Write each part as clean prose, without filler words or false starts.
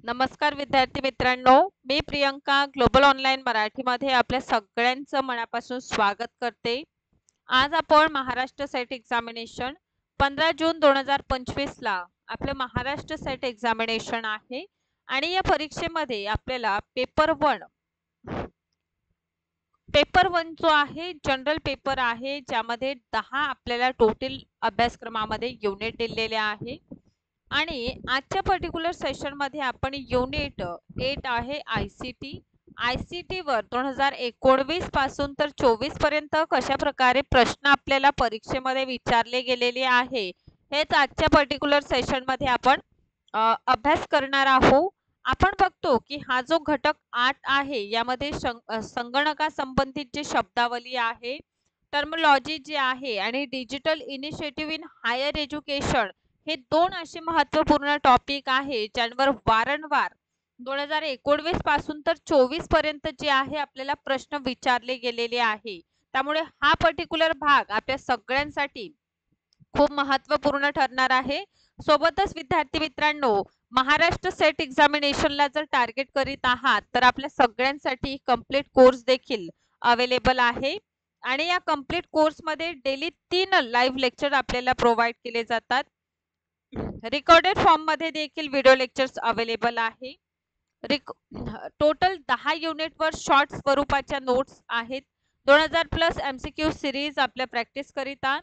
नमस्कार विद्यार्थी मित्रांनो, मी प्रियंका ग्लोबल ऑनलाईन मराठीमध्ये आपल्या सगळ्यांचं मनापासून स्वागत करते. आज आपण महाराष्ट्र सेट एक्झामिनेशन 15 जून 2025 ला आपलं महाराष्ट्र सेट एक्झामिनेशन आहे आणि या परीक्षेमध्ये आपल्याला पेपर वन जो आहे जनरल पेपर आहे, ज्यामध्ये 10 आपल्याला टोटल अभ्यासक्रमामध्ये युनिट दिलेले आहे आणि आजच्या पर्टिक्युलर सेशन मध्ये आपण युनिट 8 आहे आयसीटी वर 2019 पासून तर 24 पर्यंत कशा प्रकारे प्रश्न आपल्याला परीक्षेमध्ये विचारले गेलेले आहे हेच आजच्या पर्टिक्युलर सेशन मध्ये आपण अभ्यास करणार आहोत. आपण बघतो की हा जो घटक 8 आहे यामध्ये संगणका संबंधित जे शब्दावली आहे, टर्मोलॉजी जी आहे आणि digital initiative in higher education हे दोन असे महत्त्वपूर्ण टॉपिक आहे ज्यांवर वारंवार 2019 पासून तर 24 पर्यंत जे आहे आपल्याला प्रश्न विचारले गेलेले आहे. त्यामुळे हा पर्टिक्युलर भाग आपल्या सगळ्यांसाठी खूप महत्त्वपूर्ण ठरणार आहे. सोबतच विद्यार्थी मित्रांनो, महाराष्ट्र सेट एक्झामिनेशनला जर टार्गेट करीत आहात तर आपल्या सगळ्यांसाठी कंप्लीट कोर्स देखील अवेलेबल आहे आणि या कंप्लीट कोर्समध्ये डेली 3 लाईव्ह लेक्चर आपल्याला प्रोव्हाइड केले जातात. रिकॉर्डेड फॉर्म मध्ये देखील व्हिडिओ लेक्चर्स अवेलेबल आहे. टोटल 10 युनिटवर शॉर्ट स्वरूपाच्या नोट्स आहेत. 2000 प्लस एमसीक्यू सिरीज आपल्या प्रॅक्टिस करिता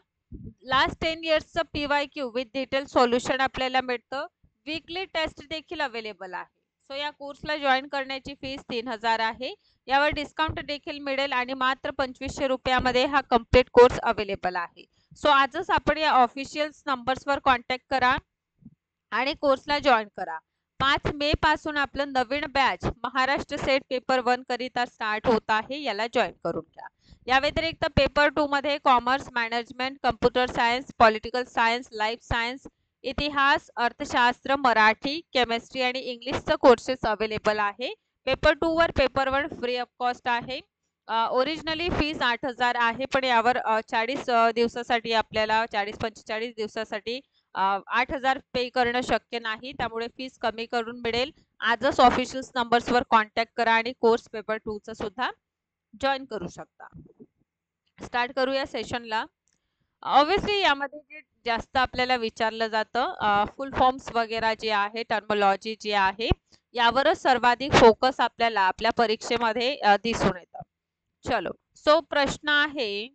last 10 इयर्सचं PYQ with detail solution आपल्याला मिळतं. वीकली टेस्ट देखील अवेलेबल आहे. सो या कोर्सला जॉईन करण्याची फीस 3000 आहे. यावर डिस्काउंट देखील मिळेल आणि मात्र 2500 रुपयामध्ये हा कंप्लीट कोर्स अवेलेबल आहे. सो आजच आपण या ऑफिशियल नंबर्सवर कॉन्टॅक्ट करा आणि कोर्सला जॉईन करा. 5 मे पासून आपलं नवीन बॅच महाराष्ट्र सेट पेपर 1 करिता स्टार्ट होत आहे, याला जॉईन करून घ्या. या व्यतिरिक्त पेपर 2 मध्ये commerce, management, computer science, political science, life science, इतिहास, अर्थशास्त्र, मराठी, केमिस्ट्री आणि इंग्लिशचं कोर्सेस अवेलेबल आहे. पेपर 2 वर पेपर 1 फ्री ऑफ कॉस्ट आहे. ओरिजिनली फीस 8000 आहे, पण यावर 40 दिवसासाठी आपल्याला 40-45 दिवसासाठी 8000 पे करणं शक्य नाही. त्यामुळे फीस कमी करून मिळेल. आजच ऑफिशियल नंबर्सवर कॉन्टॅक्ट करा आणि कोर्स पेपर 2 चा सुद्धा जॉईन करू शकता. स्टार्ट करूया सेशनला. ऑब्विसली यामध्ये जे जास्त आपल्याला विचारलं जातं फुल फॉर्म्स वगैरे जे आहे, टर्मोलॉजी जी आहे, यावरच सर्वाधिक फोकस आपल्याला आपल्या परीक्षेमध्ये दिसून येतं. चलो, सो प्रश्न आहे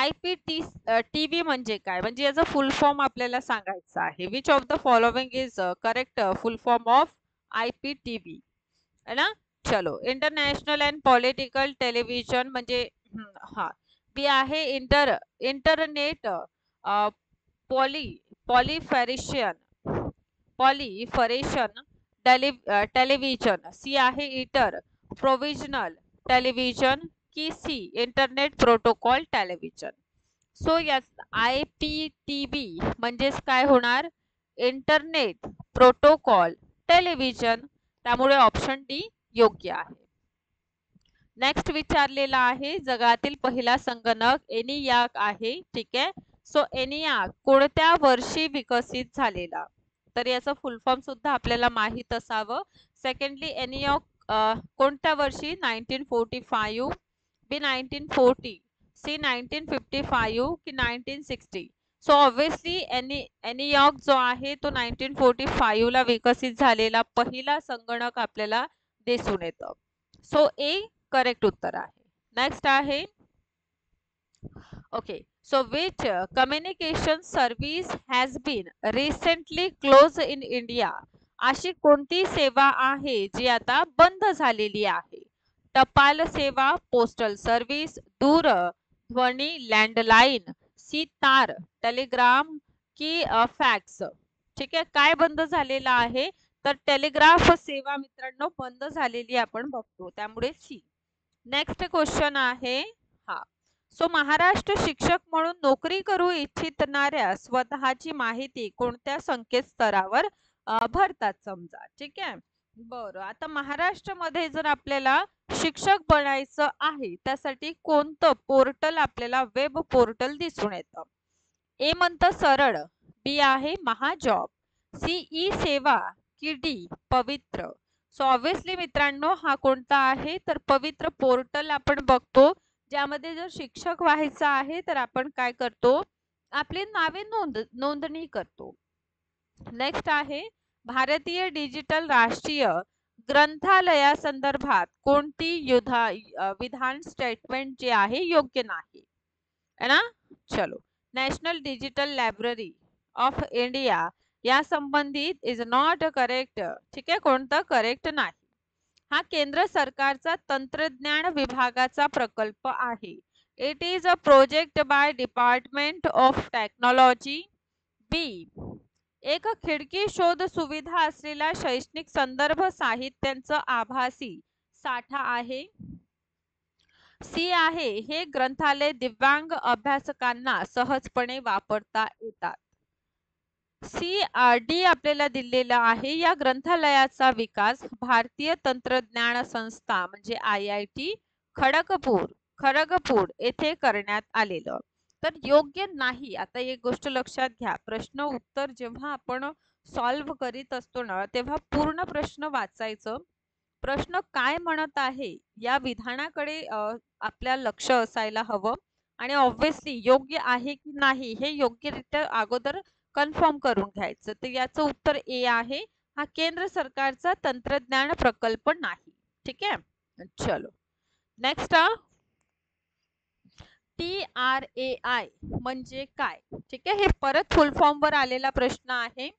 IPTV म्हणजे काय, म्हणजे याचा फुल फॉर्म आपल्याला सांगायचा आहे. Which of the following is correct full form of IPTV है ना. चलो, इंटरनॅशनल अँड पॉलिटिकल टेलिव्हिजन म्हणजे हा. बी आहे इंटरनेट पॉलिफरेशन टेलिव्हिजन. सी आहे इटर प्रोव्हिजनल टेलिव्हिजन की C internet protocol television. So यात IPTV म्हणजेच काय होणार, इंटरनेट प्रोटोकॉल टेलिव्हिजन. त्यामुळे ऑप्शन डी योग्य आहे. नेक्स्ट विचारलेला आहे जगातील पहिला संगणक ENIAC आहे. ठीक आहे. सो ENIAC कोणत्या वर्षी विकसित झालेला, तर याचा फुल फॉर्म सुद्धा आपल्याला माहित असावं. सेकंडली ENIAC कोणत्या वर्षी, 1945, बी 1940, सी 1955 की 1960. सो ऑब्विसली ENIAC जो आहे तो 1945 ला विकसित झालेला पहिला संगणक आपल्याला दिसून येतं. सो ए करेक्ट उत्तर आहे. नेक्स्ट आहे okay. So which communication service has been recently close in India. अशी कोणती सेवा आहे जी आता बंद झालेली आहे. टपाल सेवा, पोस्टल सर्व्हिस, दूरध्वनी लँडलाईन, सी तार टेलिग्राम की फॅक्स. ठीक आहे. काय बंद झालेला आहे, तर टेलिग्राफ सेवा मित्रांनो बंद झालेली आपण बघतो, त्यामुळे सी. नेक्स्ट क्वेश्चन आहे हा. सो महाराष्ट्र शिक्षक म्हणून नोकरी करू इच्छिणाऱ्या स्वतःची माहिती कोणत्या संकेतस्थळावर भरतात समजा. ठीक आहे. बरं, आता महाराष्ट्रामध्ये जर आपल्याला शिक्षक बनायचं आहे त्यासाठी कोणतं पोर्टल आपल्याला वेब पोर्टल दिसून येतं. ए म्हणतं सरळ, बी आहे महाजॉब, सी ई सेवा की डी पवित्र? सो ऑब्विसली मित्रांनो हा कोणता आहे तर पवित्र पोर्टल आपण बघतो, ज्यामध्ये जर शिक्षक व्हायचं आहे तर आपण काय करतो, आपली नावे नोंदणी करतो. नेक्स्ट आहे भारतीय डिजिटल राष्ट्रीय ग्रंथालयासंदर्भात कोणती विधान स्टेटमेंट जे आहे योग्य नाही, है ना. चलो, national digital library of India या संबंधित इज नॉट करेक्ट. ठीक आहे, कोणतं करेक्ट नाही. हा केंद्र सरकारचा तंत्रज्ञान विभागाचा प्रकल्प आहे. It is a project by department of technology. B, एक खिडकी शोध सुविधा असलेला शैक्षणिक संदर्भ साहित्यांचं आभासी साठा आहे. सी आहे हे ग्रंथालय दिव्यांग अभ्यासकांना सहजपणे वापरता येतात. सी डी आपल्याला दिलेला आहे या ग्रंथालयाचा विकास भारतीय तंत्रज्ञान संस्था म्हणजे IIT खडगपूर येथे करण्यात आलेलं. तर योग्य नाही. आता एक गोष्ट लक्षात घ्या, प्रश्न उत्तर जेव्हा आपण सॉल्व्ह करीत असतो ना तेव्हा पूर्ण प्रश्न वाचायचं, प्रश्न काय म्हणत आहे या विधानाकडे आपल्या लक्ष असायला हवं आणि ऑब्विसली योग्य आहे की नाही हे योग्यरित्या अगोदर कन्फर्म करून घ्यायचं. तर याचं उत्तर ए आहे, हा केंद्र सरकारचा तंत्रज्ञान प्रकल्प नाही. ठीक आहे, चलो नेक्स्ट. TRAI म्हणजे काय? ठीक आहे, हे परत फुल फॉर्म वर आलेला प्रश्न आहे.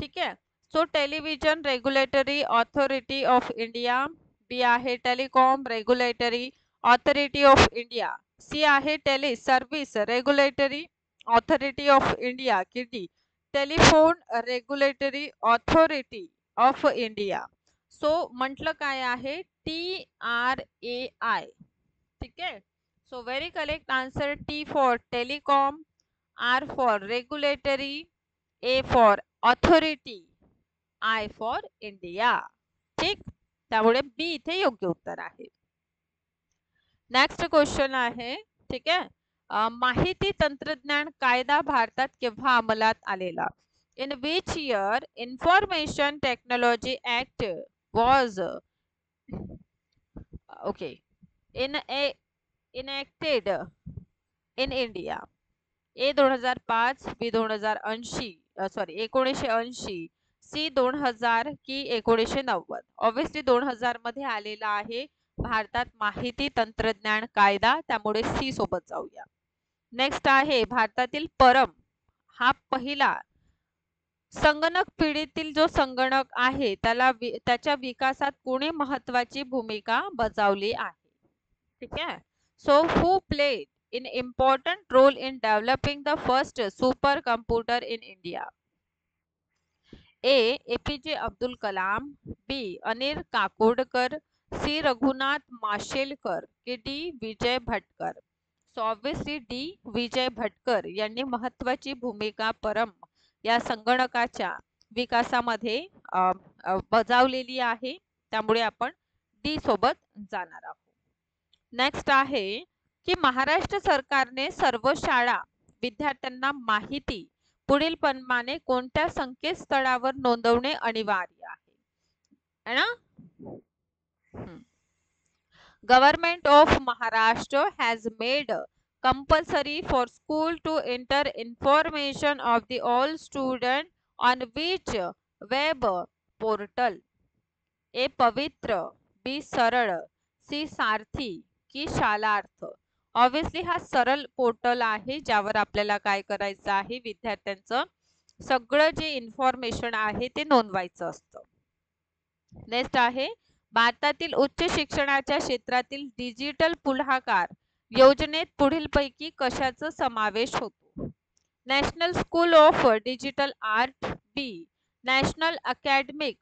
ठीक आहे, so television regulatory authority of India. B आहे telecom regulatory authority of India. C आहे tele service regulatory authority of India की D telephone regulatory authority of India. So म्हटलं काय आहे TRAI. ठीक आहे, so very correct answer T for telecom, R for regulatory, A for authority, I for India. ठीक, त्यामुळे B इथे योग्य उत्तर आहे. नेक्स्ट क्वेश्चन आहे. ठीक आहे, माहिती तंत्रज्ञान कायदा भारतात केव्हा अंमलात आलेला? In which year information technology act was okay enacted in India? A 2005, B 1980, C 2000 की 1990? ऑब्विसली 2000 मध्ये आलेला आहे भारतात माहिती तंत्रज्ञान कायदा, त्यामुळे सी सोबत जाऊया. नेक्स्ट आहे भारतातील परम हा पहिला संगणक पिढीतील जो संगणक आहे त्याच्या विकासात कोणी महत्वाची भूमिका बजावली आहे? ठीक आहे, so who played an important role in developing the first supercomputer in India? A. APJ Abdul Kalam, B. Anil Kakodkar, C. Raghunath Mashelkar की D. Vijay Bhatkar? So obviously D. Vijay Bhatkar यांनी महत्वाची भूमिका परम या संगणकाच्या विकासामध्ये बजावलेली आहे, त्यामुळे आपण D सोबत जाणार आहोत. नेक्स्ट आहे की महाराष्ट्र सरकारने सर्व शाळा विद्यार्थ्यांना माहिती पुढील प्रमाणे कोणत्या संकेतस्थळावर नोंदवणे अनिवार्य आहे, है ना? Government of Maharashtra has made compulsory for school to enter information of the all student on which web portal? A पवित्र, B सरळ, C सारथी की शालार्थ? ऑब्विसली हा सरळ पोर्टल आहे ज्यावर आपल्याला काय करायचं आहे, विद्यार्थ्यांचं सगळं जे इन्फॉर्मेशन आहे ते नोंदवायचं असतं. नेक्स्ट आहे भारतातील उच्च शिक्षणाच्या क्षेत्रातील डिजिटल पुढाकार योजनेत पुढीलपैकी कशाचा समावेश होतो? National school of digital art, B national academic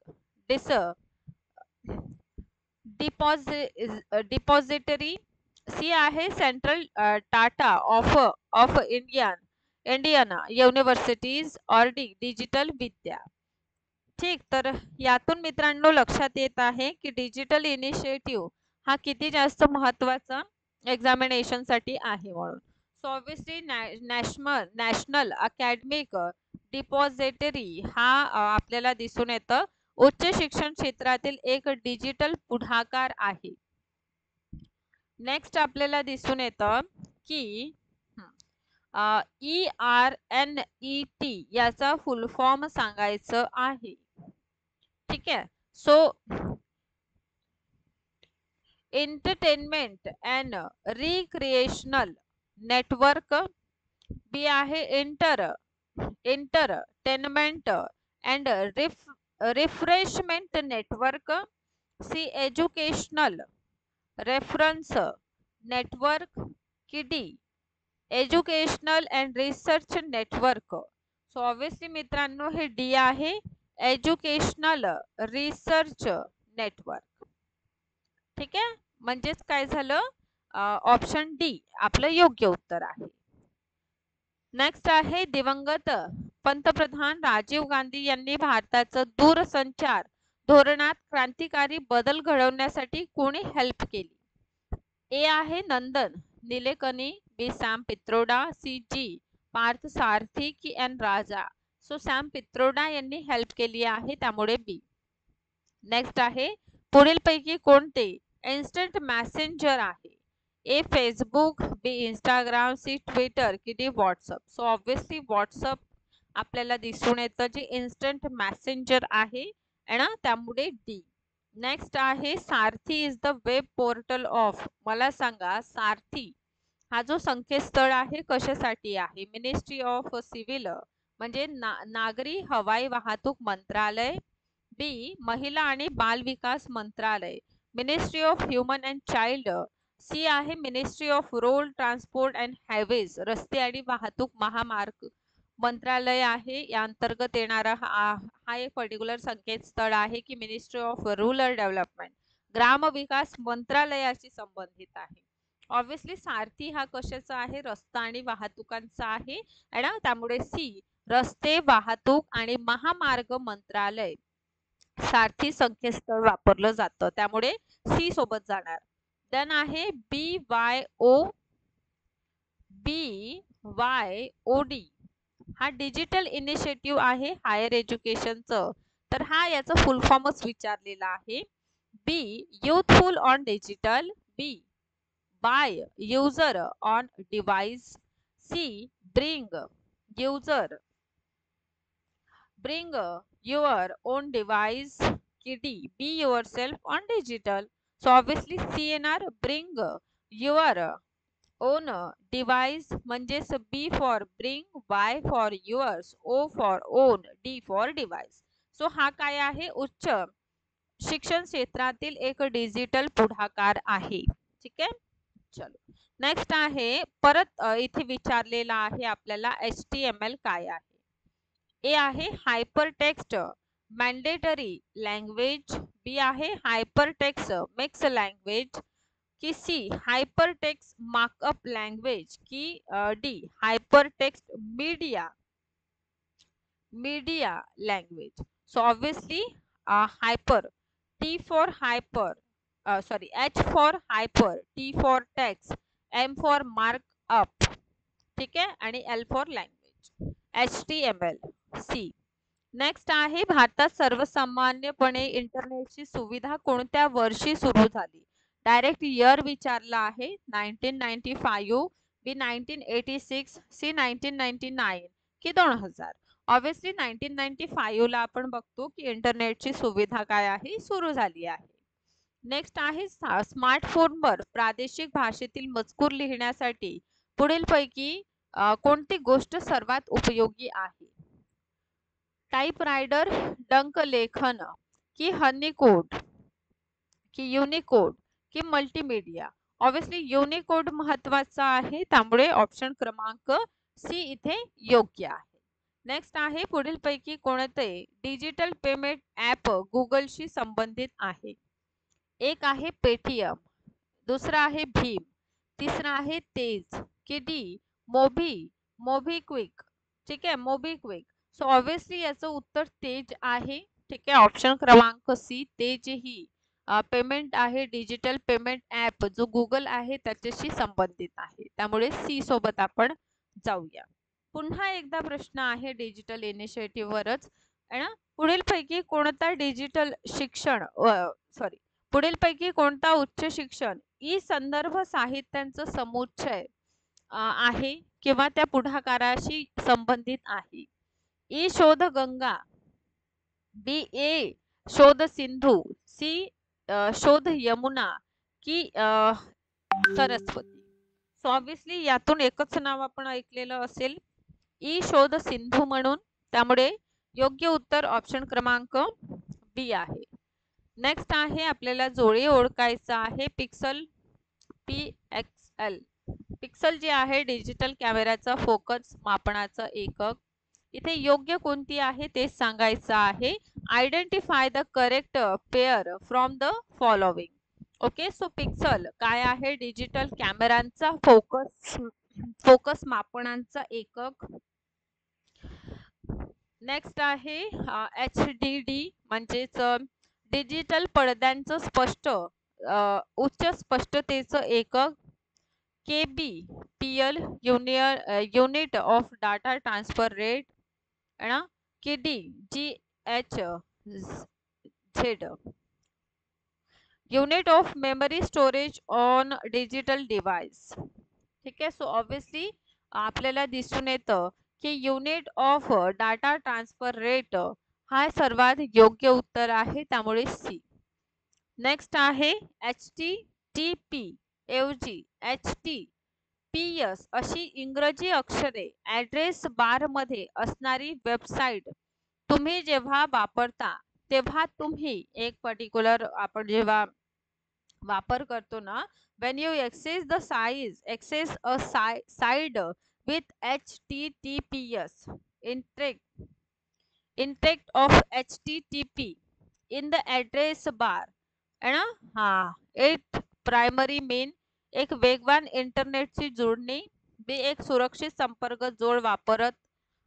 depository, C आहे central data of Indian universities और डी डिजिटल विद्या. ठीक, तर यातून मित्रांनो लक्षात येत आहे की डिजिटल इनिशिएटिव्ह हा किती जास्त महत्वाचा एक्झामिनेशन साठी आहे म्हणून. So obviously national academic depository हा आपल्याला दिसून येतं उच्च शिक्षण क्षेत्रातील एक डिजिटल पुढाकार आहे. नेक्स्ट आपल्याला दिसून येतं की ERNET याचा फुल फॉर्म सांगायचं आहे. ठीक आहे. So entertainment and recreational network. B आहे entertainment and refreshment network. C educational reference network की D educational and research network. So obviously मित्रांनो हे डी आहे, एज्युकेशनल रिसर्च नेटवर्क. ठीक आहे, म्हणजेच काय झालं, ऑप्शन डी आपलं योग्य उत्तर आहे. नेक्स्ट आहे दिवंगत पंतप्रधान राजीव गांधी यांनी भारताचं दूरसंचार धोरणात क्रांतिकारी बदल घडवण्यासाठी कोणी हेल्प केली. ए आहे नंदन निलेकनी, बी सॅम पित्रोडा, सी जी पार्थ सारथी की एन राजा. सो सॅम पित्रोडा यांनी हेल्प केली आहे, त्यामुळे बी. नेक्स्ट आहे पुढीलपैकी कोणते इन्स्टंट मेसेंजर आहे. A Facebook, B Instagram, C Twitter की D WhatsApp. So obviously WhatsApp आपल्याला दिसून येतं जे इन्स्टंट मेसेंजर आहे आणि त्यामुळे डी. नेक्स्ट आहे Sarathi is the web portal of. मला सांगा सारथी हा जो संकेतस्थळ आहे कशासाठी आहे. मिनिस्ट्री ऑफ सिव्हिल म्हणजे नागरी हवाई वाहतूक मंत्रालय. बी महिला आणि बाल विकास मंत्रालय, ministry of human and child. C आहे ministry of road transport and highways, रस्ते आणि वाहतूक महामार्ग मंत्रालय आहे. या अंतर्गत येणारा हा एक पर्टिक्युलर संकेतस्थळ आहे की मिनिस्ट्री ऑफ रुरल डेव्हलपमेंट, ग्राम विकास मंत्रालयाशी संबंधित आहे. ऑब्विसली सारथी हा कशाचा आहे, रस्ता आणि वाहतुकांचा आहे आणि त्यामुळे सी रस्ते वाहतूक आणि महामार्ग मंत्रालय सारथी संकेतस्थळ वापरलं जातं, त्यामुळे सी सोबत जाणार. देन आहे BYOD हा डिजिटल इनिशिएटिव्ह आहे हायर एज्युकेशनचं. तर हा याचा फुल फॉर्मच विचारलेला आहे. B youthful on digital, B by user on device, C bring your own device की D be yourself on digital. So obviously C येणार, bring your own device म्हणजेच B for bring, Y for yours, O for own, D for device. So हा काय आहे, उच्च शिक्षण क्षेत्रातील एक डिजिटल पुढाकार आहे. ठीक आहे, चलो नेक्स्ट आहे परत इथे विचारलेला आहे आपल्याला HTML काय आहे. ए आहे हायपरटेक्स्ट मॅन्डेटरी लँग्वेज, बी आहे हायपरटेक्स्ट मिक्स लँग्वेज की सी हायपरटेक्स्ट मार्कअप लँग्वेज की D hypertext media language. So obviously hyper, T for hyper, sorry H for hyper, T for text, M for markup, ठीक आहे, आणि L for language, HTML C. Next आहे भारतात सर्वसामान्यपणे इंटरनेटची सुविधा कोणत्या वर्षी सुरू झाली. डायरेक्ट इयर विचारला आहे. 1995, बी 1986, सी 1999 की 2000. ऑब्विसली 1995 ला आपण बघतो की इंटरनेटची सुविधा काय आहे, सुरू झाली आहे. नेक्स्ट आहे स्मार्टफोनवर प्रादेशिक भाषेतील मजकूर लिहिण्यासाठी पुढीलपैकी कोणती गोष्ट सर्वात उपयोगी आहे. टाइपरायडर, डंक लेखन की हनीकोड की युनिकोड की मल्टीमीडिया. ऑब्विसली युनिकोड महत्वाचा आहे, त्यामुळे ऑप्शन क्रमांक सी इथे योग्य आहे. नेक्स्ट आहे पुढीलपैकी कोणते डिजिटल पेमेंट ॲप गुगलशी संबंधित आहे. एक आहे पेटीएम, दुसरा आहे भीम, तिसरा आहे तेज की डी मोबिक्विक. ठीक आहे, मोबिक्विक. सो ऑब्विसली याचं उत्तर तेज आहे. ठीक आहे, ऑप्शन क्रमांक सी तेज ही पेमेंट आहे, डिजिटल पेमेंट ॲप जो गुगल आहे त्याच्याशी संबंधित आहे, त्यामुळे सी सोबत आपण जाऊया. पुन्हा एकदा प्रश्न आहे डिजिटल इनिशिएटिव्ह वरच. आहे ना. पुढीलपैकी कोणता डिजिटल शिक्षण पुढीलपैकी कोणता उच्च शिक्षण ई संदर्भ साहित्यांचं समुच्चय आहे किंवा त्या पुढाकाराशी संबंधित आहे? ई शोध गंगा, बी ए शोध सिंधू, सी शोध यमुना की सरस्वती. सो ऑब्विसली यातून एकच नाव आपण ऐकलेलं असेल, ई शोध सिंधू म्हणून. त्यामुळे योग्य उत्तर ऑप्शन क्रमांक बी आहे. नेक्स्ट आहे आपल्याला जोडी ओळखायचा आहे. Pixel PXL. पिक्सल जे आहे डिजिटल कॅमेराचा फोकस मापनाचं एकक. इथे योग्य कोणती आहे ते सांगायचं आहे. Identify the correct pair from the following. Okay, so pixel काय आहे? डिजिटल कॅमेरांचा फोकस मापनांचा एकक. नेक्स्ट आहे HDD म्हणजेच डिजिटल पडद्यांचं उच्च स्पष्टतेचं एकक. KBPL unit of data transfer rate है ना. KDGHZ unit of memory storage on digital device. ठीक आहे, सो ऑब्विसली आपल्याला दिसून येतं की unit of data transfer rate हा सर्वात योग्य उत्तर आहे, त्यामुळे सी. नेक्स्ट आहे HTTP ऐवजी HTTPS अशी इंग्रजी अक्षरे ॲड्रेस बार मध्ये असणारी वेबसाईट तुम्ही जेव्हा वापरता तेव्हा तुम्ही एक पर्टिक्युलर आपण जेव्हा वापर करतो ना, when you access a site with HTTPS interact of HTTP in the address bar है ना. हा एक प्रायमरी मेन, एक वेगवान इंटरनेटची जोडणी, बी एक सुरक्षित संपर्क जोड वापरत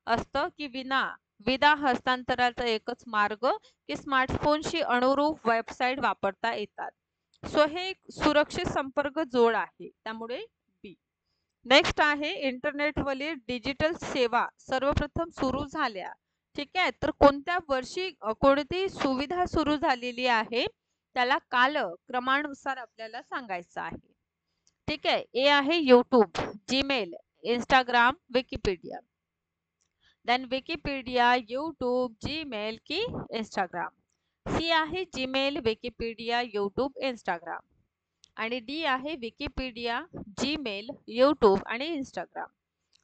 असतं की विना हस्तांतराचा एकच मार्ग की स्मार्टफोनशी अनुरूप वेबसाईट वापरता येतात. सो हे एक सुरक्षित संपर्क जोड आहे, त्यामुळे बी. नेक्स्ट आहे इंटरनेटवरील डिजिटल सेवा सर्वप्रथम सुरू झाल्या. ठीक आहे, तर कोणत्या वर्षी कोणती सुविधा सुरू झालेली आहे त्याला कालक्रमानुसार आपल्याला सांगायचं आहे. ठीक आहे, ए आहे YouTube, Gmail, Instagram, Wikipedia. Then Wikipedia, YouTube, Gmail की इंस्टाग्राम. सी आहे जीमेल, विकिपीडिया, यूट्यूब, इंस्टाग्राम. आणि डी आहे विकिपीडिया, जीमेल, यूट्यूब आणि इंस्टाग्राम.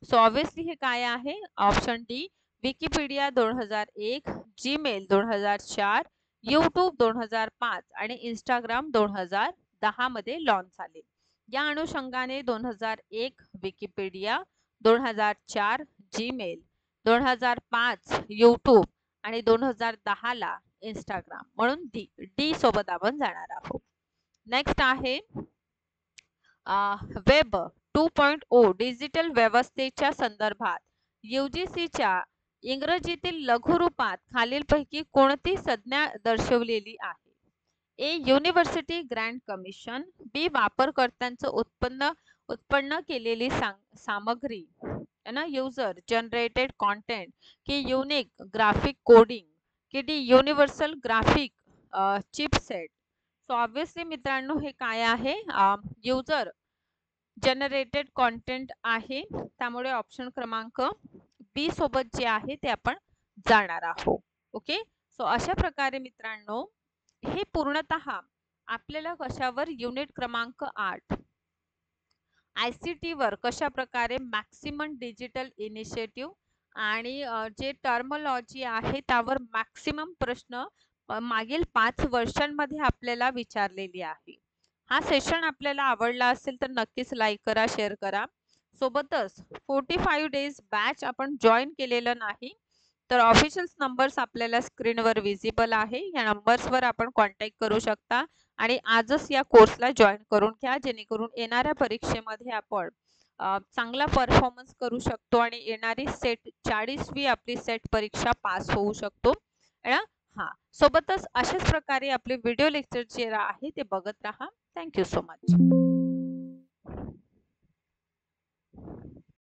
सो ऑब्विसली हे काय आहे? Option D Wikipedia 2001, Gmail 2004, YouTube 2005 आणि इंस्टाग्राम 2010 मध्ये लॉन्च झाले. या अनुषंगाने 2001 विकिपीडिया, 2004 जीमेल, 2005 यूट्यूब आणि 2010 ला इंस्टाग्राम, म्हणून डी सोबत आपण जाणार आहोत. नेक्स्ट आहे वेब 2.0 डिजिटल व्यवस्थेच्या संदर्भात UGCच्या इंग्रजीतील लघुरूपात खालीलपैकी कोणती संज्ञा दर्शवलेली आहे? ए युनिव्हर्सिटी ग्रँड कमिशन, बी वापरकर्त्यांचं उत्पन्न केलेली सामग्री है ना, युजर जनरेटेड कंटेंट की युनिक ग्राफिक कोडिंग की D universal graphic chipset. So obviously मित्रांनो हे काय आहे? युजर जनरेटेड कंटेंट आहे, त्यामुळे ऑप्शन क्रमांक बी सोबत जे आहे ते आपण जाणार आहोत. ओके, सो अशा प्रकारे मित्रांनो हे पूर्णतः आपल्याला कशावर युनिट क्रमांक 8 ICT वर कशा प्रकारे मॅक्सिमम डिजिटल इनिशिएटिव्ह आणि जे टर्मोलॉजी आहे त्यावर मॅक्सिमम प्रश्न मागील 5 वर्षांमध्ये आपल्याला विचारलेली आहे. हा सेशन आपल्याला आवडला असेल तर नक्कीच लाईक करा, शेअर करा. सोबतच 45 डेज बॅच आपण जॉईन केलेलं नाही तर ऑफिशियल नंबर्स आपल्याला स्क्रीनवर विजिबल आहे. या नंबर्सवर आपण कॉन्टॅक्ट करू शकता आणि आजच या कोर्सला जॉईन करून घ्या, जेणेकरून येणाऱ्या परीक्षेमध्ये आपण चांगला परफॉर्मन्स करू शकतो आणि येणारी सेट 40वी आपली सेट परीक्षा पास होऊ शकतो. हा, सोबतच अशाच प्रकारे आपले व्हिडिओ लेक्चर जे आहे ते बघत राहा. Thank you so much.